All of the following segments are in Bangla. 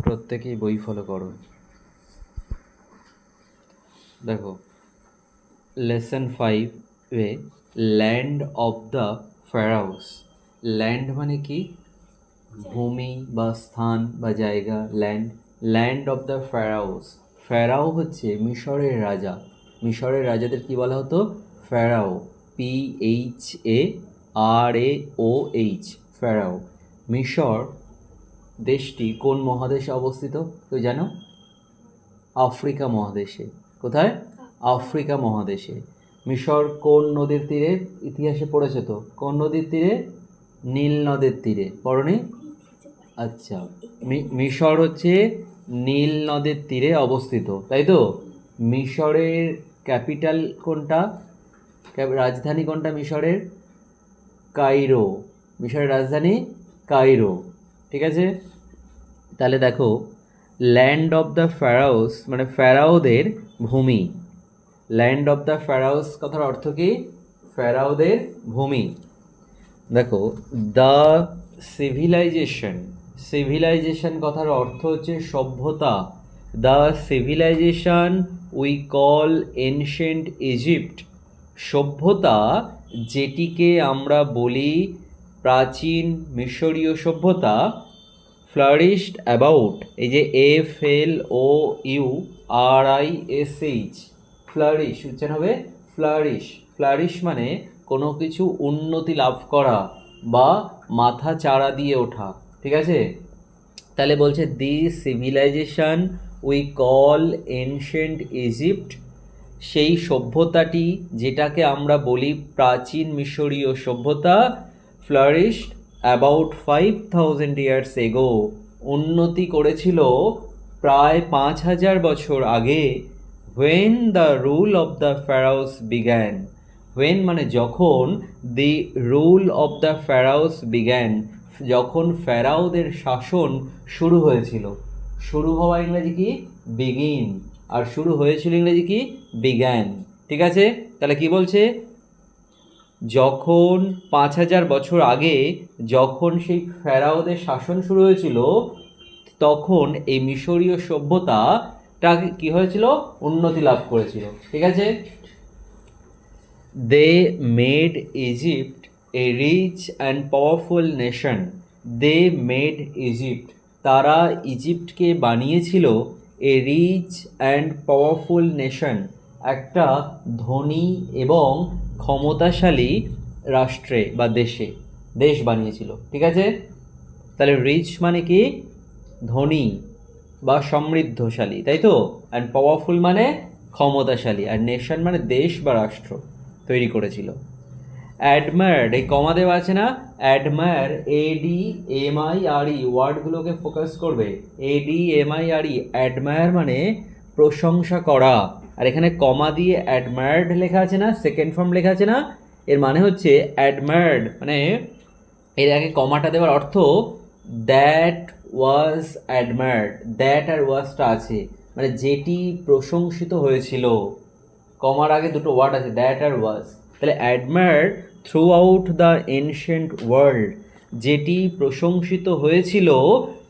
প্রত্যেকেই বই ফলো করো। দেখো লেসন 5-এ land of the pharaohs. Land মানে কি? ভূমি বা স্থান বা জায়গা। Land of the pharaohs. Pharaoh হচ্ছে মিশরের রাজা। মিশরের রাজাদের কি বলা হতো? ফেরাও। PHARAOH, ফেরাও। মিশর দেশটি কোন মহাদেশে অবস্থিত কেউ জানো? আফ্রিকা মহাদেশে। কোথায়? আফ্রিকা মহাদেশে। মিশর কোন নদীর তীরে? ইতিহাসে পড়েছে তো। কোন নদীর তীরে? নীল নদের তীরে। পড়নি? আচ্ছা, মিশর হচ্ছে নীল নদের তীরে অবস্থিত, তাই তো? মিশরের ক্যাপিটাল কোনটা? রাজধানী কোনটা মিশরের? কায়রো। মিশরের রাজধানী কায়রো, ঠিক আছে? তাহলে দেখো, ল্যান্ড অফ দ্য ফেরাউস মানে ফেরাওদের ভূমি। ল্যান্ড অফ দ্য ফেরাউস কথার অর্থ কি? ফেরাওদের ভূমি। দেখো, দ্য সিভিলাইজেশন। সিভিলাইজেশন কথার অর্থ হচ্ছে সভ্যতা। The civilisation we call ancient Egypt. সভ্যতা যেটিকে আমরা বলি প্রাচীন মিশরীয় সভ্যতা, ফ্লারিশড অ্যাবাউট, এই যে FLOURISH, ফ্লারিশ উচ্চারণ হবে ফ্লারিশ। ফ্লারিশ মানে কোনো কিছু উন্নতি লাভ করা বা মাথা চাড়া দিয়ে ওঠা, ঠিক আছে? তাহলে বলছে the civilisation we call ancient Egypt, সেই সভ্যতাটি যেটাকে আমরা বলি প্রাচীন মিশরীয় সভ্যতা, ফ্লারিশড অ্যাবাউট 5000 ইয়ার্স এগো, উন্নতি করেছিল প্রায় 5000 বছর আগে। When the rule of the ফেরাউস began. When মানে যখন, দি রুল অফ দ্য ফেরাউস বিগ্যান, যখন ফেরাওদের শাসন শুরু হয়েছিল। শুরু হওয়া ইংরেজি কি? বিগিন। আর শুরু হয়েছিল ইংরেজি কি? বিগ্যান, ঠিক আছে? তাহলে কি বলছে? যখন 5000 বছর আগে যখন সেই ফেরাওদের শাসন শুরু হয়েছিল, তখন এই মিশরীয় সভ্যতাটা কি হয়েছিল? উন্নতি লাভ করেছিল, ঠিক আছে? They made Egypt a rich and powerful nation. They made Egypt, তারা ইজিপ্টকে বানিয়েছিল a rich and powerful nation, একটা ধনী এবং ক্ষমতাশালী রাষ্ট্রে বা দেশে, দেশ বানিয়েছিল, ঠিক আছে? তাহলে রিচ মানে কি? ধনী বা সমৃদ্ধশালী, তাই তো? অ্যান্ড পাওয়ারফুল মানে ক্ষমতাশালী, আর নেশন মানে দেশ বা রাষ্ট্র তৈরি করেছিল। অ্যাডমায়ার্ড, এই কমা দেওয়া আছে না? অ্যাডমায়ার, ADMIRE, ওয়ার্ডগুলোকে ফোকাস করবে। ADMIRE, অ্যাডমায়ার মানে প্রশংসা করা। আর এখানে কমা দিয়ে অ্যাডমায়ার্ড লেখা আছে না, সেকেন্ড ফর্ম লেখা আছে না, এর মানে হচ্ছে অ্যাডমায়ার্ড মানে এর আগে কমাটা দেওয়ার অর্থ দ্যাট ওয়াজ অ্যাডমায়ার্ড। দ্যাট আর ওয়াজটা আছে মানে যেটি প্রশংসিত হয়েছিল। কমার আগে দুটো ওয়ার্ড আছে, দ্যাট আর ওয়াজ। তাহলে admired through out the ancient world, যেটি প্রশংসিত হয়েছিল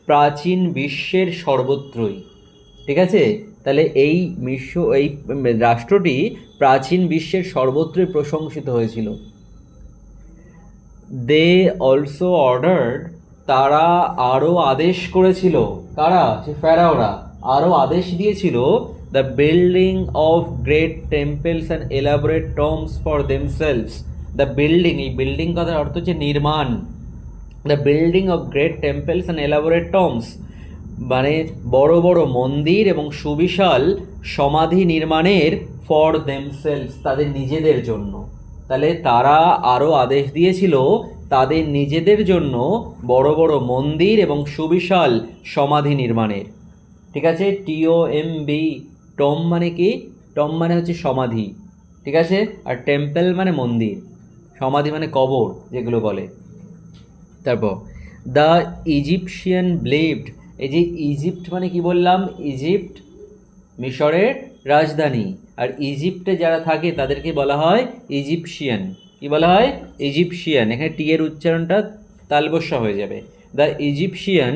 প্রাচীন বিশ্বের সর্বত্রই, ঠিক আছে? তাহলে এই রাষ্ট্রটি প্রাচীন বিশ্বের সর্বত্রই প্রশংসিত হয়েছিল। দে অলসো অর্ডার্ড, তারা আরও আদেশ করেছিল। কারা? সে ফেরাওরা আরও আদেশ দিয়েছিল the building of great temples and elaborate tombs for themselves. The building, এই বিল্ডিং কথার অর্থ হচ্ছে নির্মাণ। The building of great temples and elaborate tombs মানে বড় বড় মন্দির এবং সুবিশাল সমাধি নির্মাণের, ফর দেমসেলভস তাদের নিজেদের জন্য। তাহলে তারা আরও আদেশ দিয়েছিল তাদের নিজেদের জন্য বড় বড় মন্দির এবং সুবিশাল সমাধি নির্মাণের, ঠিক আছে? TOMB, টম মানে কি? টম মানে হচ্ছে সমাধি, ঠিক আছে? আর টেম্পল মানে মন্দির, সমাধি মানে কবর যেগুলো বলে। তারপর দ্য ইজিপশিয়ান ব্লিভড, এই যে ইজিপ্ট মানে কি বললাম? ইজিপ্ট মিশরের রাজধানী, আর ইজিপ্টে যারা থাকে তাদেরকে বলা হয় ইজিপশিয়ান। কি বলা হয়? ইজিপশিয়ান। এখানে টি এর উচ্চারণটা তালবস্যা হয়ে যাবে। দ্য ইজিপশিয়ান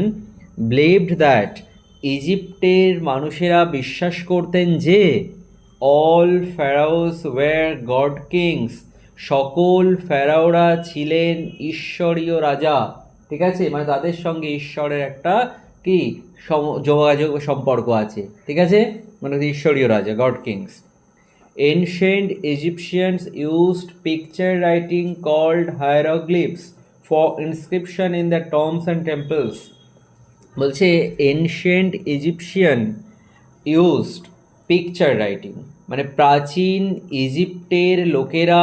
ব্লিভড দ্যাট, ইজিপ্টের মানুষেরা বিশ্বাস করতেন যে অল ফ্যারাওস ওয়্যার গড কিংস, সকল ফ্যারাওরা ছিলেন ঈশ্বরীয় রাজা। ঠিক আছে, মানে তাদের সঙ্গে ঈশ্বরের একটা কি যোগাযোগ সম্পর্ক আছে। ঠিক আছে, মানে ঈশ্বরীয় রাজা, god kings. Ancient Egyptians used picture writing called hieroglyphs for inscription in the tombs and temples. বলছে ancient Egyptian used picture writing, মানে প্রাচীন ইজিপ্টের লোকেরা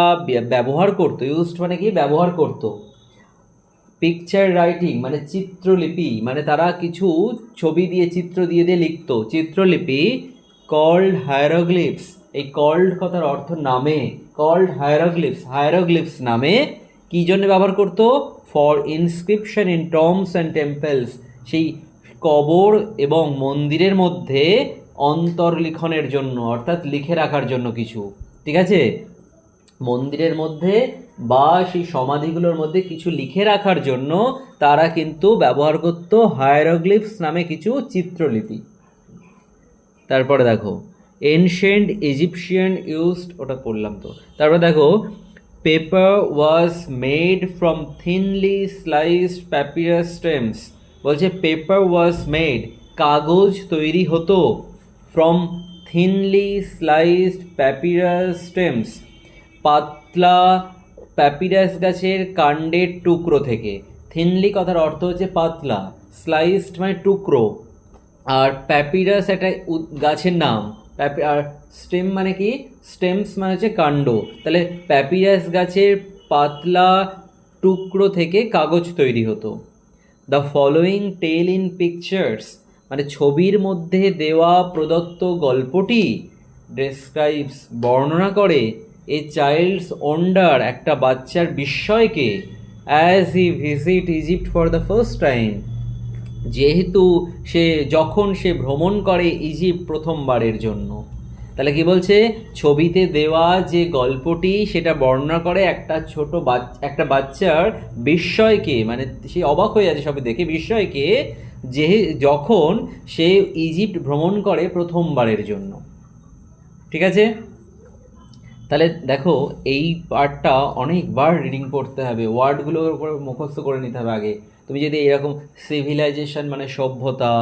ব্যবহার করতো, ইউজড মানে কি ব্যবহার করতো, পিকচার রাইটিং মানে চিত্রলিপি, মানে তারা কিছু ছবি দিয়ে চিত্র দিয়ে দিয়ে লিখতো, চিত্রলিপি, কল্ড হায়ারোগ্লিপস। এই কল্ড কথার অর্থ নামে, কল্ড হায়ারোগ্লিপস, হায়ারোগ্লিপস নামে কী জন্য ব্যবহার করতো? For inscription in tombs and temples, সেই কবর এবং মন্দিরের মধ্যে অন্তর্লিখনের জন্য, অর্থাৎ লিখে রাখার জন্য কিছু। ঠিক আছে, মন্দিরের মধ্যে বা সেই সমাধিগুলোর মধ্যে কিছু লিখে রাখার জন্য তারা কিন্তু ব্যবহার করতো হায়ারোগ্লিপস নামে কিছু চিত্রলিপি। তারপরে দেখো এনশিয়েন্ট ইজিপশিয়ান ইউজড, ওটা পড়লাম তো। তারপরে দেখো paper was made from thinly sliced papyrus stems. বলছে পেপার ওয়াজ মেড, কাগজ তৈরি হতো, from thinly sliced papyrus stems, পাতলা প্যাপিরাস গাছের কাণ্ডের টুকরো থেকে। থিনলি কথার অর্থ হচ্ছে পাতলা, স্লাইসড মানে টুকরো, আর প্যাপিরাস একটা গাছের নাম, আর স্টেম মানে কি, স্টেমস মানে হচ্ছে কাণ্ড। তাহলে প্যাপিরাস গাছের পাতলা টুকরো থেকে কাগজ তৈরি হতো। The following tell in pictures, মানে ছবির মধ্যে দেওয়া প্রদত্ত গল্পটি, ডেসক্রাইবস বর্ণনা করে, এ চাইল্ডস ওন্ডার একটা বাচ্চার বিস্ময়কে, as he visit Egypt for the first time, যেহেতু যখন সে ভ্রমণ করে ইজিপ্ট প্রথমবারের জন্য। তাহলে কি বলছে, ছবিতে দেওয়া যে গল্পটি সেটা বর্ণনা করে একটা বাচ্চার বিস্ময়কে, মানে সে অবাক হয়ে যাচ্ছে সবই দেখে, বিস্ময়কে, যে যখন সে ইজিপ্ট ভ্রমণ করে প্রথমবারের জন্য। ঠিক আছে, তাহলে দেখো এই পার্টটা অনেকবার রিডিং করতে হবে, ওয়ার্ডগুলোর উপর মুখস্থ করে নিতে হবে আগে। তুমি যদি এরকম সিভিলাইজেশন মানে সভ্যতা,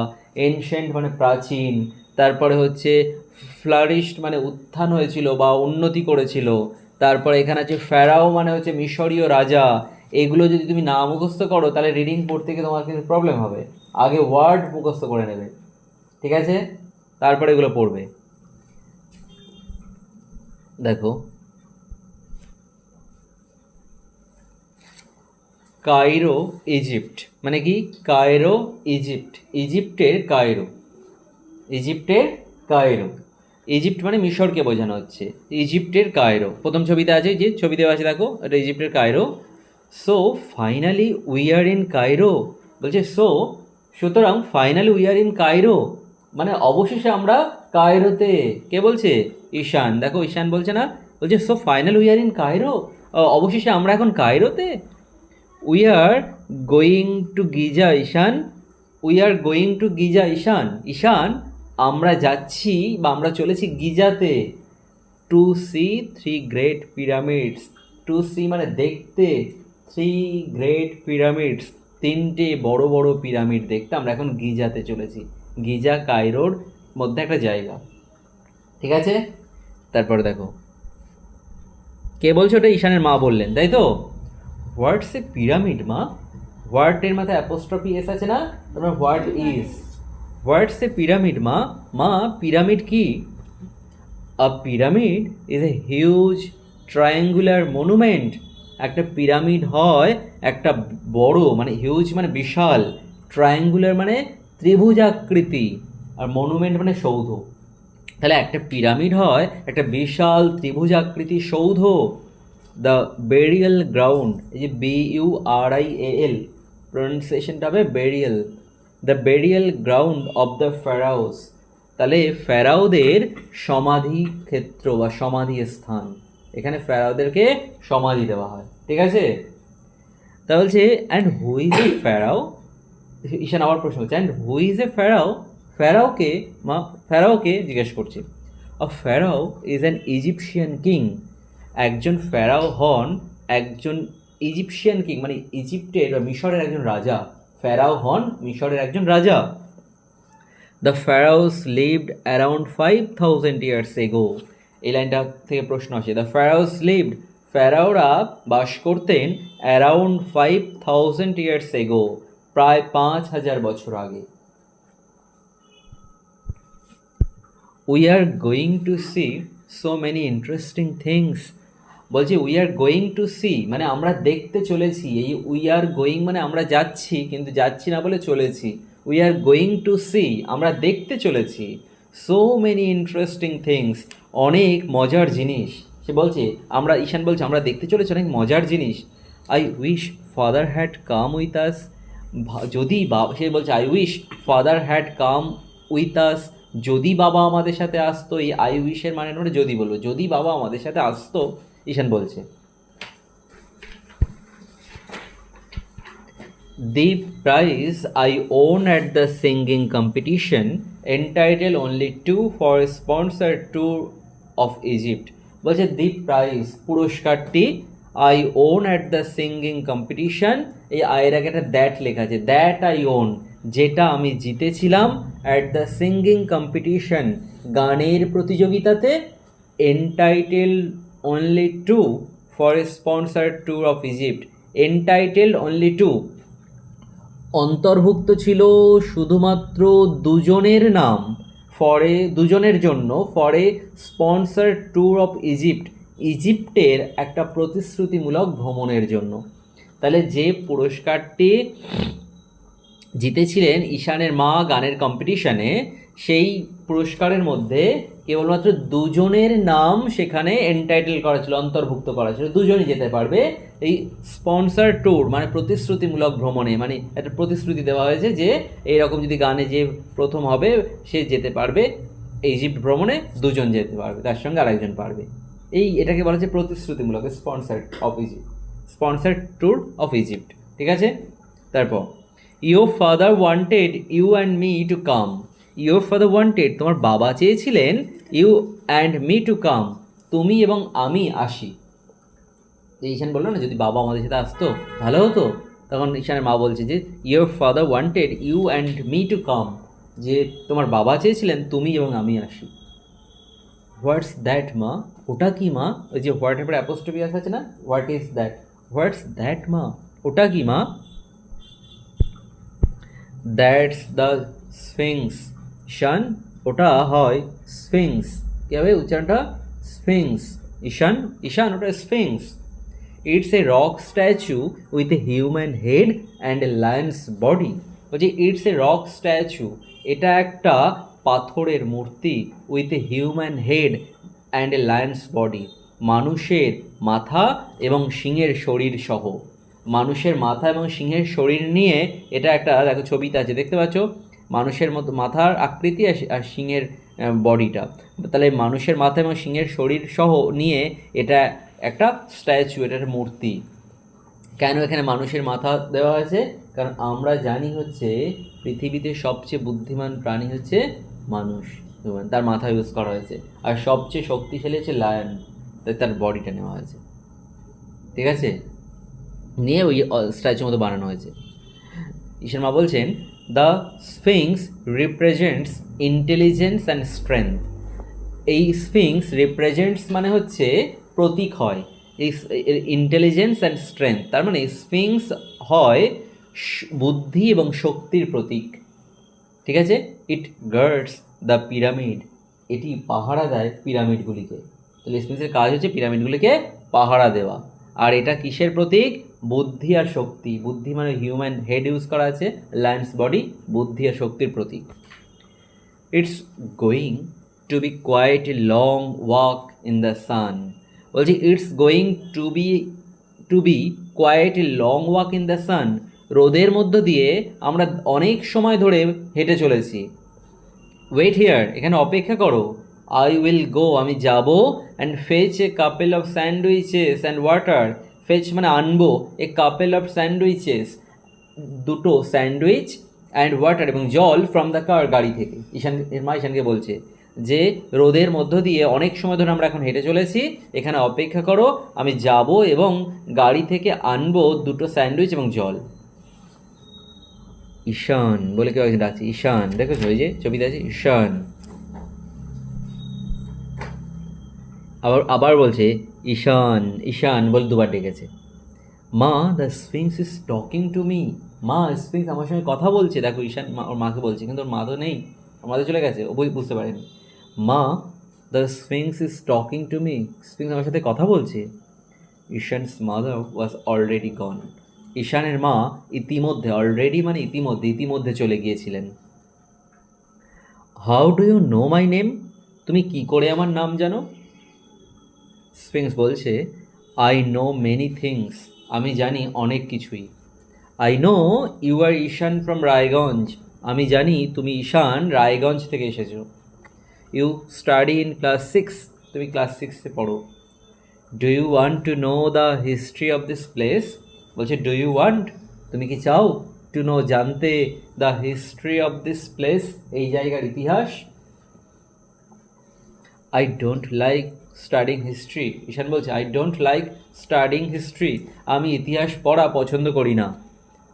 এনশিয়েন্ট মানে প্রাচীন, তারপরে হচ্ছে ফ্লারিশড মানে উত্থান হয়েছিল বা উন্নতি করেছিল, তারপরে এখানে আছে ফ্যারাও মানে হচ্ছে মিশরীয় রাজা, এগুলো যদি তুমি না মুখস্থ করো তাহলে রিডিং পড়তে গিয়ে তোমার কিন্তু প্রবলেম হবে। আগে ওয়ার্ড মুখস্থ করে নেবে, ঠিক আছে, তারপরে এগুলো পড়বে। দেখো কায়রো ইজিপ্ট মানে কি, কায়রো ইজিপ্ট, ইজিপ্টের কায়রো, ইজিপ্টের কায়রো, ইজিপ্ট মানে মিশরকে বোঝানো হচ্ছে, ইজিপ্টের কায়রো। প্রথম ছবিতে আছে, যে ছবি দেওয়া আছে দেখো, এটা ইজিপ্টের Cairo. So finally we are in Cairo, বলছে সুতরাং finally we are in Cairo, মানে অবশেষে আমরা কায়রোতে। কে বলছে? ঈশান। দেখো ঈশান বলছে না, বলছে so final we are in Cairo, অবশেষে আমরা এখন কায়রোতে। We are going to Giza Ishaan, we are going to Giza Ishaan, Ishaan আমরা যাচ্ছি বা আমরা চলেছি গিজাতে, to see 3 great pyramids, to see মানে দেখতে, 3 গ্রেট পিরামিডস 3টে বড় বড় পিরামিড দেখতে আমরা এখন গিজাতে চলেছি। গিজা কায়রোর মধ্যে একটা জায়গা, ঠিক আছে। তারপর দেখো কে বলছে, ওটা ঈশানের মা বললেন, তাই তো। হোয়াটস এ পিরামিড মা, হোয়াটের মাথায় অ্যাপোস্ট্রফি এস আছে না, তারপর what is, what's a pyramid মা, মা পিরামিড কি? A pyramid is a huge triangular monument, একটা পিরামিড হয় একটা বড়, মানে হিউজ মানে বিশাল, ট্রায়াঙ্গুলার মানে ত্রিভুজাকৃতি, আর মনুমেন্ট মানে সৌধ। তাহলে একটা পিরামিড হয় একটা বিশাল ত্রিভুজাকৃতি সৌধ। দ্য বেরিয়াল গ্রাউন্ড, এই যে BURIAL প্রনাউন্সিয়েশনটা হবে burial, the burial ground of the pharaohs, তাহলে ফ্যারাওদের সমাধি ক্ষেত্র বা সমাধি স্থান, এখানে ফ্যারাওদেরকে সমাধি দেওয়া হয়, ঠিক আছে। তা বলছে and who is a pharaoh, Ishaan আবার প্রশ্ন করছে, and who is a pharaoh, ফেরাওকে ফেরাওকে জিজ্ঞেস করছে। A pharaoh is an Egyptian king. একজন ফেরাও হন একজন ইজিপশিয়ান কিং, মানে ইজিপ্টের বা মিশরের একজন রাজা। ফেরাও হন মিশরের একজন রাজা। The pharaohs lived around 5000 years ago. এই লাইনটা থেকে প্রশ্ন আসে। দ্য ফেরাওস লিভড, ফেরাওরা বাস করতেন অ্যারাউন্ড 5000 ইয়ার্স এগো, প্রায় 5000 বছর আগে। We are going to see so many interesting things. বলছি we are going to see মানে আমরা দেখতে চলেছি। এই উই আর গোয়িং মানে আমরা যাচ্ছি, কিন্তু যাচ্ছি না বলে চলেছি। We are going to see আমরা দেখতে চলেছি। সো মেনি ইন্টারেস্টিং থিংস অনেক মজার জিনিস। সে বলছে আমরা, ঈশান বলছে আমরা দেখতে চলেছি অনেক মজার জিনিস। I wish father had come with us. যদি বাবা, সে বলছে I wish father had come with us, যদি বাবা আমাদের সাথে আসতো। এই আই উইশের মানে আমরা যদি বলবো, যদি বাবা আমাদের সাথে আসতো। ঈশান বলছে the prize I won at the singing competition entitled only to for a sponsored tour of Egypt। বলছে the prize পুরস্কারটি I won at the singing competition, এই আয়ের আগে একটা দ্যাট লেখা আছে, দ্যাট I won যেটা আমি জিতেছিলাম, at the singing competition গানের প্রতিযোগিতাতে, entitled only to for a sponsored tour of Egypt। entitled only to অন্তর্ভুক্ত ছিল শুধুমাত্র দুজনের নাম, ফরে দুজনের জন্য, ফরে স্পন্সার ট্যুর অফ ইজিপ্ট ইজিপ্টের একটা প্রতিশ্রুতিমূলক ভ্রমণের জন্য। তাহলে যে পুরস্কারটি জিতেছিলেন ঈশানের মা গানের কম্পিটিশানে, সেই পুরস্কারের মধ্যে কেবলমাত্র দুজনের নাম সেখানে এন্টাইটেল করা ছিল, অন্তর্ভুক্ত করা ছিল। দুজনই যেতে পারবে এই স্পন্সার ট্যুর মানে প্রতিশ্রুতিমূলক ভ্রমণে। মানে একটা প্রতিশ্রুতি দেওয়া হয়েছে যে এইরকম যদি গানে যে প্রথম হবে সে যেতে পারবে ইজিপ্ট ভ্রমণে, দুজন যেতে পারবে, তার সঙ্গে আরেকজন পারবে। এটাকে বলা হচ্ছে প্রতিশ্রুতিমূলক, sponsor of Egypt, sponsor tour of Egypt. ঠিক আছে। তারপর your father wanted you and me to come. Your father wanted তোমার বাবা চেয়েছিলেন, you and me to come তুমি এবং আমি আসি। ঈশান বললো না যদি বাবা আমাদের সাথে আসতো ভালো হতো, তখন ঈশানের মা বলছে যে your father wanted you and me to come, যে তোমার বাবা চেয়েছিলেন তুমি এবং আমি আসি। হোয়াটস দ্যাট মা, ওটা কি মা? ওই যে হোয়াটের পরে অ্যাপোস্ট্রফি আছে না, what is that, what's that মা, ওটা কি মা? That's the Sphinx. ঈশান ওটা হয় স্ফিংস। কী হবে উচ্চারণটা? স্ফিংস। ঈশান ঈশান ওটা Sphinx. It's a rock statue with a human head and a Lions body. বলছি ইটস এ রক স্ট্যাচু, এটা একটা পাথরের মূর্তি, with a human head and a Lions body, মানুষের মাথা এবং সিংহের শরীর সহ। মানুষের মাথা এবং সিংহের শরীর নিয়ে এটা একটা, দেখো ছবিতে আছে দেখতে পাচ্ছ, মানুষের মতো মাথার আকৃতি আর সিংহের বডিটা। তাহলে মানুষের মাথা এবং সিংহের শরীর সহ নিয়ে এটা একটা স্ট্যাচু, এটা একটা মূর্তি। কেন এখানে মানুষের মাথা দেওয়া হয়েছে? কারণ আমরা জানি হচ্ছে পৃথিবীতে সবচেয়ে বুদ্ধিমান প্রাণী হচ্ছে মানুষ, তার মাথা ইউজ করা হয়েছে। আর সবচেয়ে শক্তিশালী হচ্ছে লায়ন, তাই তার বডিটা নেওয়া হয়েছে। ঠিক আছে, নিয়ে ওই স্ট্যাচুর মতো বানানো হয়েছে। ঈশান মা বলছেন the Sphinx represents intelligence and strength. এই স্ফিংস রিপ্রেজেন্টস মানে হচ্ছে প্রতীক হয়, এই ইন্টেলিজেন্স অ্যান্ড স্ট্রেংথ, তার মানে স্ফিংস হয় বুদ্ধি এবং শক্তির প্রতীক। ঠিক আছে। ইট গার্ডস দ্য পিরামিড, এটি পাহারা দেয় পিরামিডগুলিকে। তাহলে স্ফিংসের কাজ হচ্ছে পিরামিডগুলিকে পাহারা দেওয়া। আর এটা কিসের প্রতীক? বুদ্ধি আর শক্তি। বুদ্ধি মানে হিউম্যান হেড ইউজ করা আছে, লায়ন্স বডি, বুদ্ধি আর শক্তির প্রতীক। It's going to be quite a long walk in the sun. বলছি it's going to be quite a long walk in the sun, রোদের মধ্য দিয়ে আমরা অনেক সময় ধরে হেঁটে চলেছি। ওয়েট হিয়ার, এখানে অপেক্ষা করো। আই উইল গো, আমি যাব, and fetch A couple of sandwiches and water. Fetch মানে আনবো, এ কাপেল অফ স্যান্ডউইচেস দুটো স্যান্ডউইচ, অ্যান্ড ওয়াটার এবং জল ফ্রম দ্য কার, গাড়ি থেকে। এর মা ঈশানকে বলছে যে রোদের মধ্য দিয়ে অনেক সময় ধরে আমরা এখন হেঁটে চলেছি, এখানে অপেক্ষা করো, আমি যাব এবং গাড়ি থেকে আনবো 2টো স্যান্ডউইচ এবং জল। ঈশান বলে কেউ একজন ডাকছে, ঈশান, দেখেছো ওই যে ছবিতে আছে ঈশান। আবার আবার বলছে ঈশান ঈশান বলে দুবার ডেকেছে। মা, the sphinx is talking to me. মা, স্ফিংস আমার সঙ্গে কথা বলছে। দেখো ঈশান ওর মাকে বলছে, কিন্তু ওর মা তো নেই, আমাদের চলে গেছে, ও বুঝতে পারেনি। মা, the sphinx is talking to me. Sphinx আমার সাথে কথা বলছে। Ishaan's mother was already gone. ঈশানের মা ইতিমধ্যে, অলরেডি মানে ইতিমধ্যে চলে গিয়েছিলেন। How do you know my name? তুমি কি করে আমার নাম জানো? স্ফিংস বলছে, আই নো মেনি থিংস। আমি জানি অনেক কিছুই। I know you are Ishaan from Raiganj. আমি জানি তুমি ঈশান রায়গঞ্জ থেকে এসেছো। You study in class 6। তুমি ক্লাস 6-এ পড়ো। Do you want to know the history of this place? বলছে ডু ইউ ওয়ান্ট, তুমি কি চাও, টু নো, জানতে, the history of this place, এই জায়গার ইতিহাস। I don't like studying history. Ishaan বলছে I don't like studying history. আমি ইতিহাস পড়া পছন্দ করি না।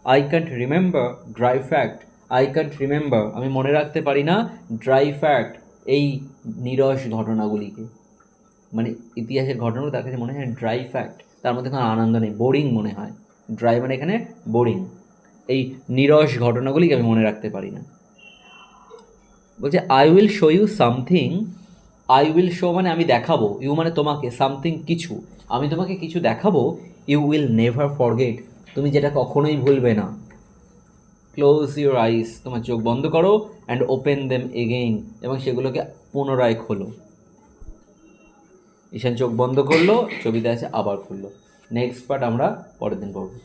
I can't remember dry fact. I can't remember, আমি মনে রাখতে পারি না, ড্রাই ফ্যাক্ট, এই নিরস ঘটনাগুলিকে। মানে ইতিহাসের ঘটনাগুলো তার কাছে মনে হয় ড্রাই ফ্যাক্ট, তার মধ্যে কোনো আনন্দ নেই, বোরিং মনে হয়। ড্রাই মানে এখানে বোরিং, এই নিরস ঘটনাগুলিকে আমি মনে রাখতে পারি না। বলছে I will show you something. I will show মানে আমি দেখাবো, ইউ মানে তোমাকে, সামথিং কিছু, আমি তোমাকে কিছু দেখাবো। ইউ উইল নেভার ফরগেট, তুমি যেটা কখনোই ভুলবে না। ক্লোজ ইউর আইস, তোমার চোখ বন্ধ করো, অ্যান্ড ওপেন দেম এগেইন, এবং সেগুলোকে পুনরায় খোলো। ঈশান চোখ বন্ধ করলো, ছবিতে আছে আবার খুললো। নেক্সট পার্ট আমরা পরের দিন পড়বো।